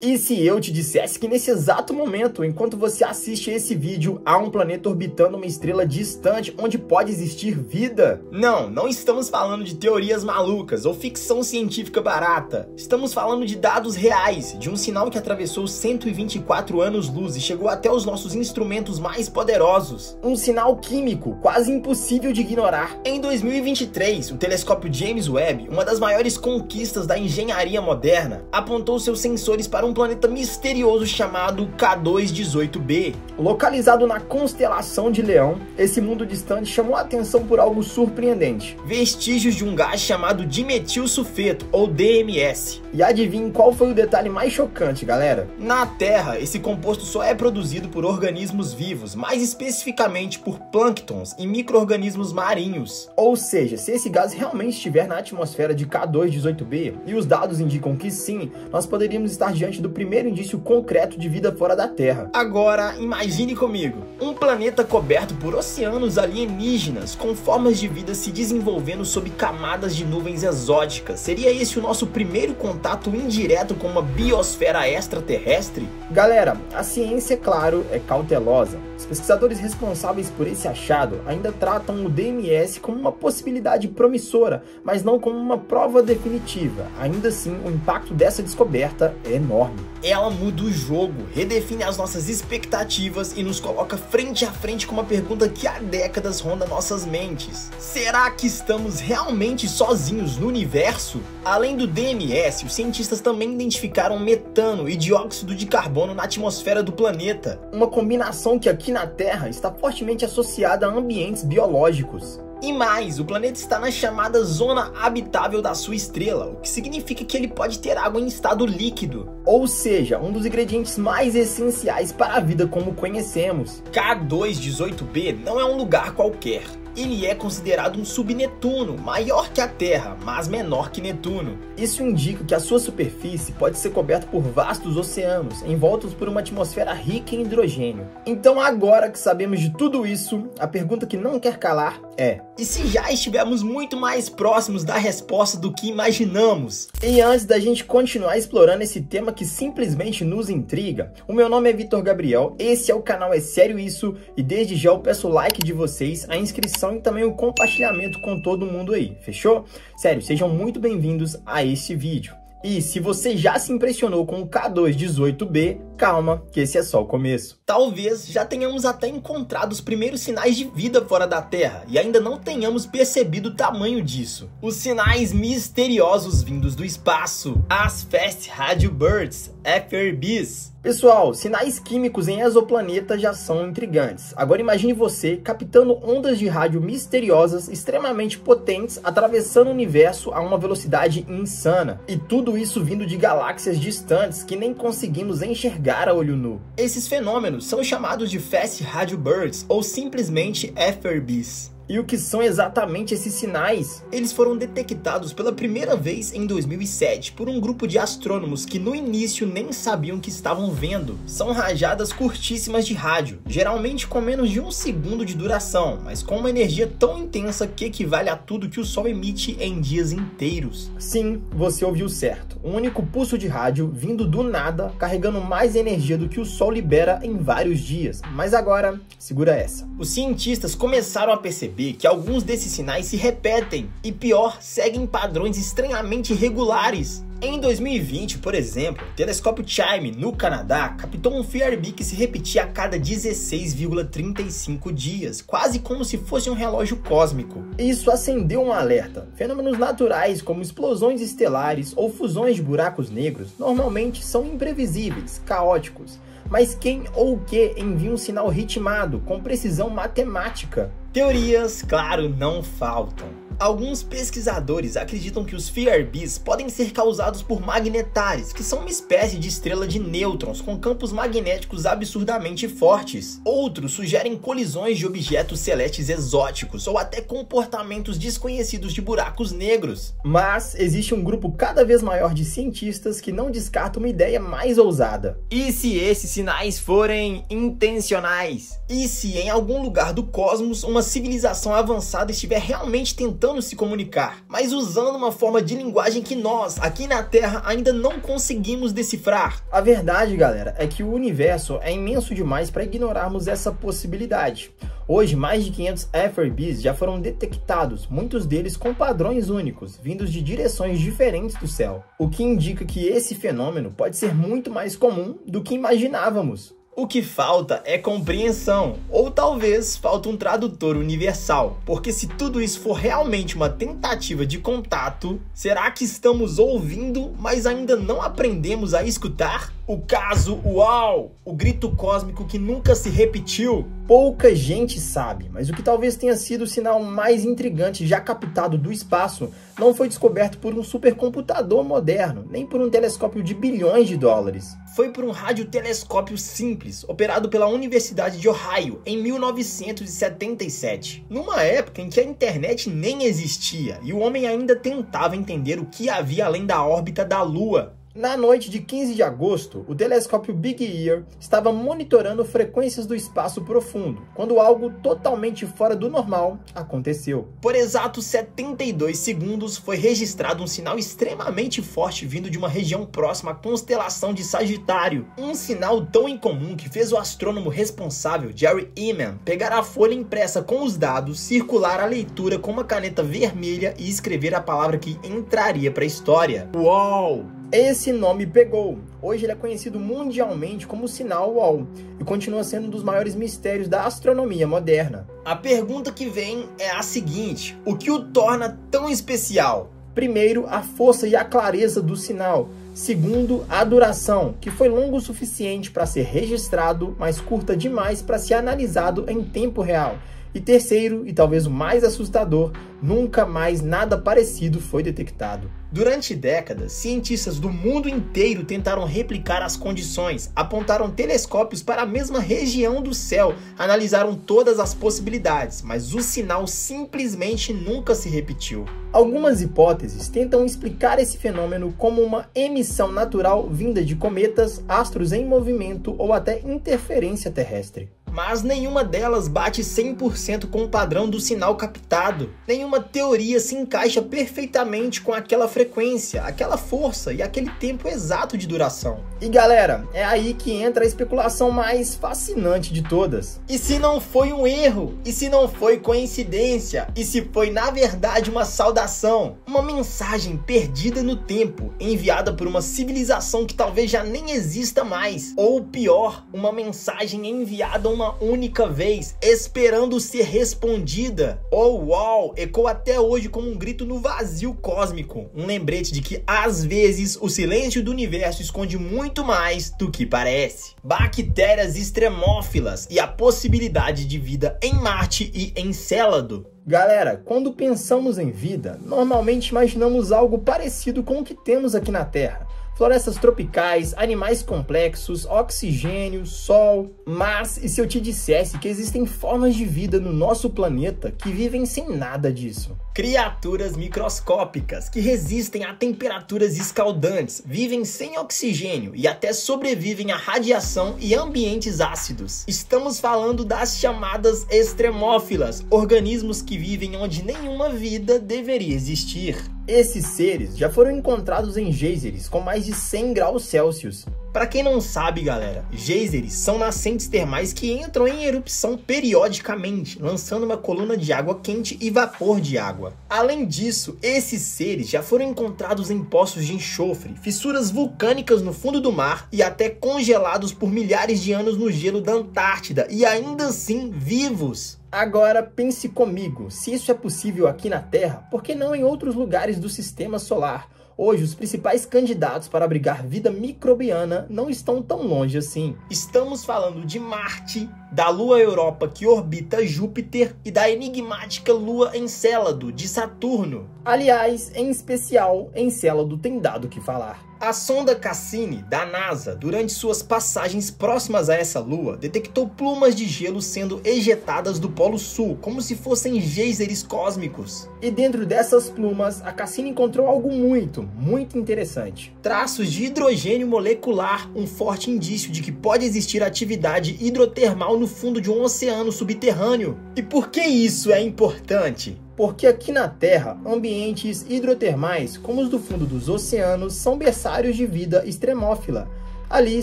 E se eu te dissesse que nesse exato momento, enquanto você assiste esse vídeo, há um planeta orbitando uma estrela distante onde pode existir vida? Não estamos falando de teorias malucas ou ficção científica barata. Estamos falando de dados reais, de um sinal que atravessou 124 anos-luz e chegou até os nossos instrumentos mais poderosos. Um sinal químico quase impossível de ignorar. Em 2023, o telescópio James Webb, uma das maiores conquistas da engenharia moderna, apontou seus sensores para um planeta misterioso chamado K2-18b. Localizado na constelação de Leão, esse mundo distante chamou a atenção por algo surpreendente: vestígios de um gás chamado dimetilsulfeto, ou DMS. E adivinhe qual foi o detalhe mais chocante, galera? Na Terra, esse composto só é produzido por organismos vivos, mais especificamente por plânctons e micro-organismos marinhos. Ou seja, se esse gás realmente estiver na atmosfera de K2-18b, e os dados indicam que sim, nós poderíamos estar diante do primeiro indício concreto de vida fora da Terra. Agora, imagine comigo, um planeta coberto por oceanos alienígenas, com formas de vida se desenvolvendo sob camadas de nuvens exóticas. Seria esse o nosso primeiro contato indireto com uma biosfera extraterrestre? Galera, a ciência, claro, é cautelosa. Os pesquisadores responsáveis por esse achado ainda tratam o DMS como uma possibilidade promissora, mas não como uma prova definitiva. Ainda assim, o impacto dessa descoberta é enorme. Ela muda o jogo, redefine as nossas expectativas e nos coloca frente a frente com uma pergunta que há décadas ronda nossas mentes. Será que estamos realmente sozinhos no universo? Além do DMS, os cientistas também identificaram metano e dióxido de carbono na atmosfera do planeta. Uma combinação que aqui na Terra está fortemente associada a ambientes biológicos. E mais, o planeta está na chamada zona habitável da sua estrela, o que significa que ele pode ter água em estado líquido. Ou seja, um dos ingredientes mais essenciais para a vida como conhecemos. K2-18b não é um lugar qualquer. Ele é considerado um subnetuno, maior que a Terra, mas menor que Netuno. Isso indica que a sua superfície pode ser coberta por vastos oceanos, envoltos por uma atmosfera rica em hidrogênio. Então agora que sabemos de tudo isso, a pergunta que não quer calar é: e se já estivermos muito mais próximos da resposta do que imaginamos? E antes da gente continuar explorando esse tema que simplesmente nos intriga, o meu nome é Vitor Gabriel, esse é o canal É Sério Isso, e desde já eu peço o like de vocês, a inscrição e também o compartilhamento com todo mundo aí, fechou? Sério, sejam muito bem-vindos a este vídeo. E se você já se impressionou com o K2-18b, calma, que esse é só o começo. Talvez já tenhamos até encontrado os primeiros sinais de vida fora da Terra e ainda não tenhamos percebido o tamanho disso. Os sinais misteriosos vindos do espaço, as Fast Radio Bursts, FRBs. Pessoal, sinais químicos em exoplanetas já são intrigantes. Agora imagine você captando ondas de rádio misteriosas, extremamente potentes, atravessando o universo a uma velocidade insana. E tudo isso vindo de galáxias distantes que nem conseguimos enxergar a olho nu. Esses fenômenos são chamados de Fast Radio Bursts ou simplesmente FRBs. E o que são exatamente esses sinais? Eles foram detectados pela primeira vez em 2007 por um grupo de astrônomos que no início nem sabiam que estavam vendo. São rajadas curtíssimas de rádio, geralmente com menos de 1 segundo de duração, mas com uma energia tão intensa que equivale a tudo que o Sol emite em dias inteiros. Sim, você ouviu certo. Um único pulso de rádio vindo do nada, carregando mais energia do que o Sol libera em vários dias. Mas agora, segura essa. Os cientistas começaram a perceber que alguns desses sinais se repetem e, pior, seguem padrões estranhamente irregulares. Em 2020, por exemplo, o telescópio Chime, no Canadá, captou um FRB que se repetia a cada 16,35 dias, quase como se fosse um relógio cósmico. Isso acendeu um alerta. Fenômenos naturais, como explosões estelares ou fusões de buracos negros, normalmente são imprevisíveis, caóticos. Mas quem ou o que envia um sinal ritmado, com precisão matemática? Teorias, claro, não faltam. Alguns pesquisadores acreditam que os FRBs podem ser causados por magnetares, que são uma espécie de estrela de nêutrons com campos magnéticos absurdamente fortes. Outros sugerem colisões de objetos celestes exóticos ou até comportamentos desconhecidos de buracos negros. Mas existe um grupo cada vez maior de cientistas que não descarta uma ideia mais ousada. E se esses sinais forem intencionais? E se em algum lugar do cosmos uma civilização avançada estiver realmente tentando tentando se comunicar, mas usando uma forma de linguagem que nós, aqui na Terra, ainda não conseguimos decifrar. A verdade, galera, é que o universo é imenso demais para ignorarmos essa possibilidade. Hoje, mais de 500 FRBs já foram detectados, muitos deles com padrões únicos, vindos de direções diferentes do céu, o que indica que esse fenômeno pode ser muito mais comum do que imaginávamos. O que falta é compreensão, ou talvez falta um tradutor universal, porque se tudo isso for realmente uma tentativa de contato, será que estamos ouvindo, mas ainda não aprendemos a escutar? O caso UAU, o grito cósmico que nunca se repetiu. Pouca gente sabe, mas o que talvez tenha sido o sinal mais intrigante já captado do espaço não foi descoberto por um supercomputador moderno, nem por um telescópio de bilhões de dólares. Foi por um radiotelescópio simples, operado pela Universidade de Ohio em 1977, numa época em que a internet nem existia e o homem ainda tentava entender o que havia além da órbita da Lua. Na noite de 15 de agosto, o telescópio Big Ear estava monitorando frequências do espaço profundo, quando algo totalmente fora do normal aconteceu. Por exatos 72 segundos, foi registrado um sinal extremamente forte vindo de uma região próxima à constelação de Sagitário. Um sinal tão incomum que fez o astrônomo responsável, Jerry Ehman, pegar a folha impressa com os dados, circular a leitura com uma caneta vermelha e escrever a palavra que entraria para a história. Uau! Esse nome pegou. Hoje ele é conhecido mundialmente como sinal UAU e continua sendo um dos maiores mistérios da astronomia moderna. A pergunta que vem é a seguinte: o que o torna tão especial? Primeiro, a força e a clareza do sinal. Segundo, a duração, que foi longo o suficiente para ser registrado, mas curta demais para ser analisado em tempo real. E terceiro, e talvez o mais assustador, nunca mais nada parecido foi detectado. Durante décadas, cientistas do mundo inteiro tentaram replicar as condições, apontaram telescópios para a mesma região do céu, analisaram todas as possibilidades, mas o sinal simplesmente nunca se repetiu. Algumas hipóteses tentam explicar esse fenômeno como uma emissão natural vinda de cometas, astros em movimento ou até interferência terrestre. Mas nenhuma delas bate 100% com o padrão do sinal captado. Nenhuma teoria se encaixa perfeitamente com aquela frequência, aquela força e aquele tempo exato de duração. E galera, é aí que entra a especulação mais fascinante de todas. E se não foi um erro? E se não foi coincidência? E se foi na verdade uma saudação? Uma mensagem perdida no tempo, enviada por uma civilização que talvez já nem exista mais? Ou pior, uma mensagem enviada uma única vez, esperando ser respondida? Oh, uau, ecoa até hoje como um grito no vazio cósmico, um lembrete de que às vezes o silêncio do universo esconde muito mais do que parece. Bactérias extremófilas e a possibilidade de vida em Marte e Encélado. Galera, quando pensamos em vida, normalmente imaginamos algo parecido com o que temos aqui na Terra. Florestas tropicais, animais complexos, oxigênio, sol. Mas e se eu te dissesse que existem formas de vida no nosso planeta que vivem sem nada disso? Criaturas microscópicas que resistem a temperaturas escaldantes, vivem sem oxigênio e até sobrevivem à radiação e ambientes ácidos. Estamos falando das chamadas extremófilas, organismos que vivem onde nenhuma vida deveria existir. Esses seres já foram encontrados em geysers com mais de 100 graus Celsius. Para quem não sabe, galera, geysers são nascentes termais que entram em erupção periodicamente, lançando uma coluna de água quente e vapor de água. Além disso, esses seres já foram encontrados em poços de enxofre, fissuras vulcânicas no fundo do mar e até congelados por milhares de anos no gelo da Antártida e ainda assim vivos. Agora pense comigo, se isso é possível aqui na Terra, por que não em outros lugares do sistema solar? Hoje, os principais candidatos para abrigar vida microbiana não estão tão longe assim. Estamos falando de Marte, da Lua Europa que orbita Júpiter e da enigmática Lua Encélado de Saturno. Aliás, em especial, Encélado tem dado o que falar. A sonda Cassini, da NASA, durante suas passagens próximas a essa lua, detectou plumas de gelo sendo ejetadas do Polo Sul, como se fossem geysers cósmicos. E dentro dessas plumas, a Cassini encontrou algo muito interessante. Traços de hidrogênio molecular, um forte indício de que pode existir atividade hidrotermal no fundo de um oceano subterrâneo. E por que isso é importante? Porque aqui na Terra, ambientes hidrotermais, como os do fundo dos oceanos, são berçários de vida extremófila. Ali,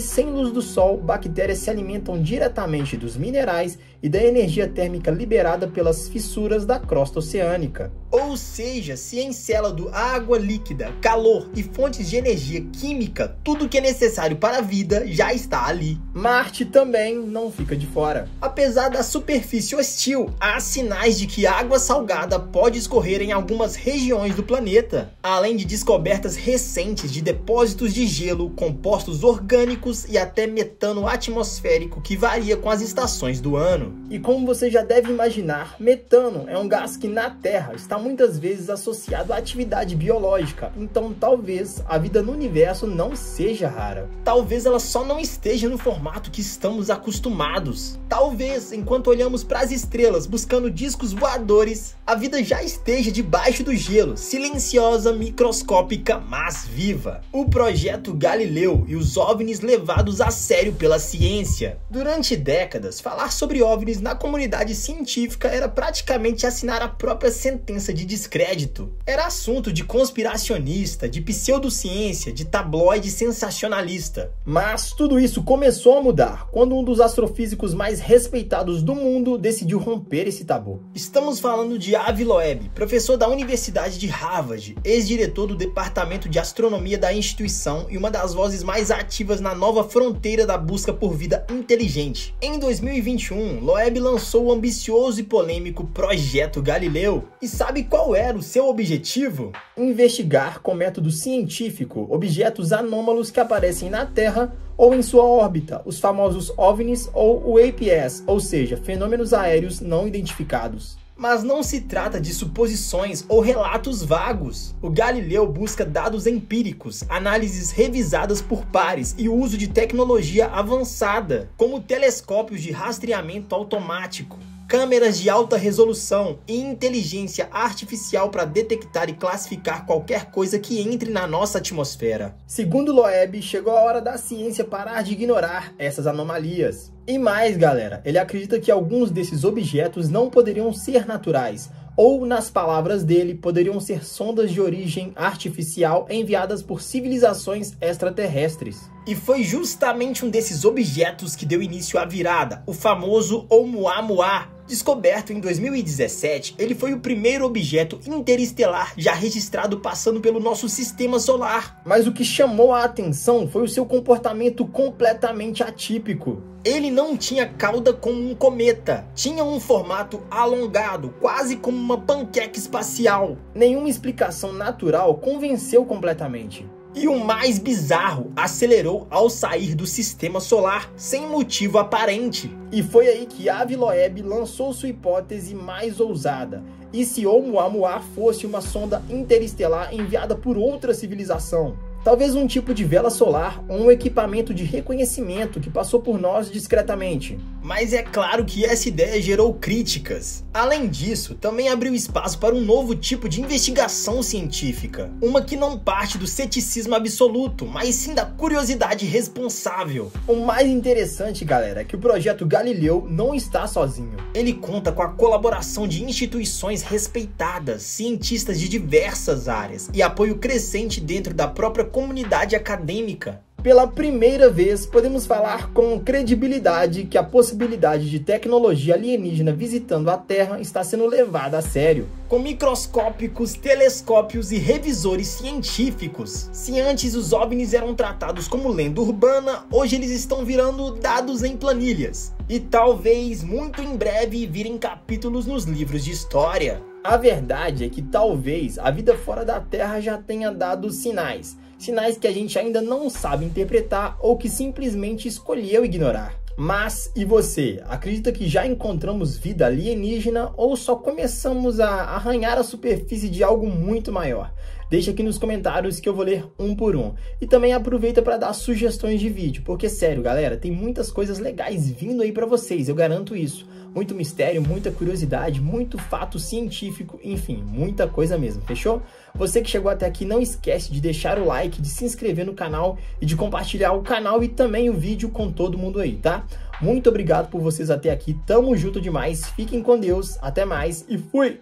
sem luz do sol, bactérias se alimentam diretamente dos minerais e da energia térmica liberada pelas fissuras da crosta oceânica. Ou seja, se em Encélado água líquida, calor e fontes de energia química, tudo que é necessário para a vida já está ali. Marte também não fica de fora. Apesar da superfície hostil, há sinais de que água salgada pode escorrer em algumas regiões do planeta, além de descobertas recentes de depósitos de gelo, compostos orgânicos e até metano atmosférico que varia com as estações do ano. E como você já deve imaginar, metano é um gás que na Terra está muitas vezes associado à atividade biológica, então talvez a vida no universo não seja rara. Talvez ela só não esteja no formato que estamos acostumados. Talvez, enquanto olhamos para as estrelas buscando discos voadores, a vida já esteja debaixo do gelo, silenciosa, microscópica, mas viva. O projeto Galileu e os OVNIs levados a sério pela ciência. Durante décadas, falar sobre OVNIs na comunidade científica era praticamente assinar a própria sentença de descrédito. Era assunto de conspiracionista, de pseudociência, de tabloide sensacionalista. Mas tudo isso começou a mudar quando um dos astrofísicos mais respeitados do mundo decidiu romper esse tabu. Estamos falando de Avi Loeb, professor da Universidade de Harvard, ex-diretor do Departamento de Astronomia da instituição e uma das vozes mais ativas na nova fronteira da busca por vida inteligente. Em 2021, Loeb lançou o ambicioso e polêmico Projeto Galileu. E sabe qual era o seu objetivo? Investigar com método científico objetos anômalos que aparecem na Terra ou em sua órbita, os famosos OVNIs ou UAPs, ou seja, fenômenos aéreos não identificados. Mas não se trata de suposições ou relatos vagos. O Galileu busca dados empíricos, análises revisadas por pares e o uso de tecnologia avançada, como telescópios de rastreamento automático, câmeras de alta resolução e inteligência artificial para detectar e classificar qualquer coisa que entre na nossa atmosfera. Segundo Loeb, chegou a hora da ciência parar de ignorar essas anomalias. E mais, galera, ele acredita que alguns desses objetos não poderiam ser naturais, ou, nas palavras dele, poderiam ser sondas de origem artificial enviadas por civilizações extraterrestres. E foi justamente um desses objetos que deu início à virada, o famoso Oumuamua. Descoberto em 2017, ele foi o primeiro objeto interestelar já registrado passando pelo nosso sistema solar. Mas o que chamou a atenção foi o seu comportamento completamente atípico. Ele não tinha cauda como um cometa, tinha um formato alongado, quase como uma panqueca espacial. Nenhuma explicação natural convenceu completamente. E o mais bizarro, acelerou ao sair do sistema solar, sem motivo aparente. E foi aí que Avi Loeb lançou sua hipótese mais ousada. E se Oumuamua fosse uma sonda interestelar enviada por outra civilização? Talvez um tipo de vela solar ou um equipamento de reconhecimento que passou por nós discretamente. Mas é claro que essa ideia gerou críticas. Além disso, também abriu espaço para um novo tipo de investigação científica. Uma que não parte do ceticismo absoluto, mas sim da curiosidade responsável. O mais interessante, galera, é que o projeto Galileu não está sozinho. Ele conta com a colaboração de instituições respeitadas, cientistas de diversas áreas e apoio crescente dentro da própria comunidade acadêmica. Pela primeira vez, podemos falar com credibilidade que a possibilidade de tecnologia alienígena visitando a Terra está sendo levada a sério. Com microscópicos, telescópios e revisores científicos. Se antes os OVNIs eram tratados como lenda urbana, hoje eles estão virando dados em planilhas. E talvez, muito em breve, virem capítulos nos livros de história. A verdade é que talvez a vida fora da Terra já tenha dado sinais. Sinais que a gente ainda não sabe interpretar ou que simplesmente escolheu ignorar. Mas, e você? Acredita que já encontramos vida alienígena ou só começamos a arranhar a superfície de algo muito maior? Deixa aqui nos comentários que eu vou ler um por um. E também aproveita para dar sugestões de vídeo, porque sério, galera, tem muitas coisas legais vindo aí para vocês, eu garanto isso. Muito mistério, muita curiosidade, muito fato científico, enfim, muita coisa mesmo, fechou? Você que chegou até aqui, não esquece de deixar o like, de se inscrever no canal e de compartilhar o canal e também o vídeo com todo mundo aí, tá? Muito obrigado por vocês até aqui, tamo junto demais, fiquem com Deus, até mais e fui!